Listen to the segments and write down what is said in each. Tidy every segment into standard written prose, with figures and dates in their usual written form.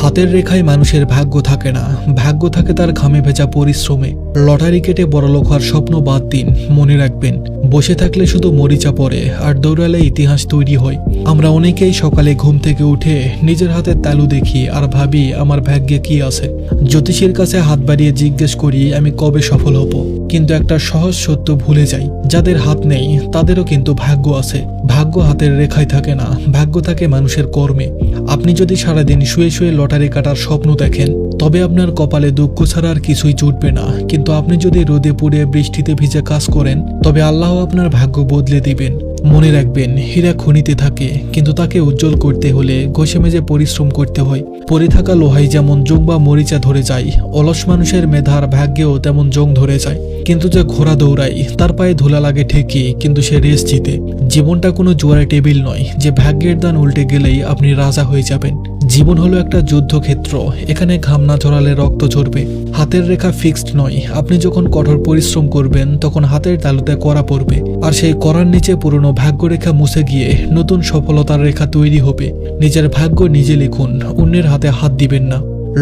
হাতের রেখায় মানুষের ভাগ্য থাকে না, ভাগ্য থাকে তার ঘামে ভেজা পরিশ্রমে। লটারি কেটে বড়লোক হওয়ার স্বপ্ন বাদ দিন, মনে রাখবেন বসে থাকলে শুধু মরিচা পড়ে আর দৌড়ালে ইতিহাস তৈরি হয়। আমরা অনেকেই সকালে ঘুম থেকে উঠে নিজের হাতের তালু দেখি আর ভাবি আমার ভাগ্যে কি আছে। জ্যোতিষীর কাছে হাত বাড়িয়ে জিজ্ঞেস করি আমি কবে সফল হব, কিন্তু একটা সহজ সত্য ভুলে যাই, যাদের হাত নেই তাদেরও কিন্তু ভাগ্য আছে। ভাগ্য হাতের রেখায় থাকে না, ভাগ্য থাকে মানুষের কর্মে। আপনি যদি সারাদিন শুয়ে শুয়ে লটারি কাটার স্বপ্ন দেখেন তবে আপনার কপালে দুঃখ ছাড়া আর কিছুই জুটবে না, কিন্তু আপনি যদি রোদে পুড়ে বৃষ্টিতে ভিজে কাজ করেন তবে আল্লাহ আপনার ভাগ্য বদলে দিবেন। মনে রাখবেন হীরা খনিতে থাকে, কিন্তু তাকে উজ্জ্বল করতে হলে ঘষে মেজে পরিশ্রম করতে হয়। পড়ে থাকা লোহাই যেমন জং বা মরিচা ধরে যায়, অলস মানুষের মেধার ভাগ্যেও তেমন জং ধরে যায়। কিন্তু যে ঘোড়া দৌড়ায় তার পায়ে ধুলা লাগে ঠিকই, কিন্তু সে রেস জিতে। জীবনটা কোনো জোয়ারের টেবিল নয় যে ভাগ্যের দান উল্টে গেলেই আপনি রাজা হয়ে যাবেন। জীবন হলো একটা যুদ্ধক্ষেত্র, এখানে ঘাম না ঝরালে রক্ত ঝরবে। হাতের রেখা ফিক্সড নয়, আপনি যখন কঠোর পরিশ্রম করবেন তখন হাতের তালুতে কড়া পড়বে, আর সেই কড়ার নিচে পুরনো ভাগ্যরেখা মুছে গিয়ে নতুন সফলতার রেখা তৈরি হবে। নিজের ভাগ্য নিজে লিখুন, অন্যের হাতে হাত দিবেন না।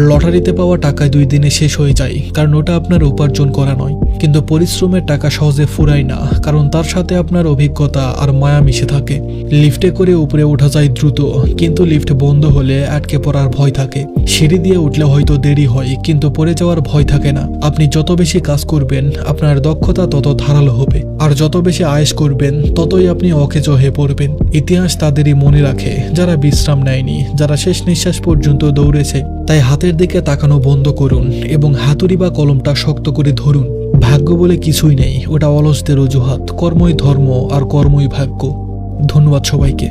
লটারিতে পাওয়া টাকা 2 দিনে শেষ হয়ে যায়, কারণ ওটা আপনার উপার্জন করা নয়। কিন্তু পরিশ্রমের টাকা সহজে ফুরায় না, কারণ তার সাথে আপনার অভিজ্ঞতা আর মায়া মিশে থাকে। লিফটে করে উপরে ওঠা যায় দ্রুত, কিন্তু লিফট বন্ধ হলে আটকে পড়ার ভয় থাকে। সিঁড়ি দিয়ে উঠলে হয়তো দেরি হয়, কিন্তু পড়ে যাওয়ার ভয় থাকে না। আপনি যত বেশি কাজ করবেন আপনার দক্ষতা তত ধারালো হবে, আর যত বেশি আয়েশ করবেন ততই আপনি অকেজো হয়ে পড়বেন। ইতিহাস তাদেরই মনে রাখে যারা বিশ্রাম নেয়নি, যারা শেষ নিঃশ্বাস পর্যন্ত দৌড়েছে। তাই হাতের দিকে তাকানো বন্ধ করুন এবং হাতুড়ি বা কলমটা শক্ত করে ধরুন। ভাগ্য বলে কিছুই নেই, ওটা অলসদের অজুহাত। কর্মই ধর্ম আর কর্মই ভাগ্য। ধন্যবাদ সবাইকে।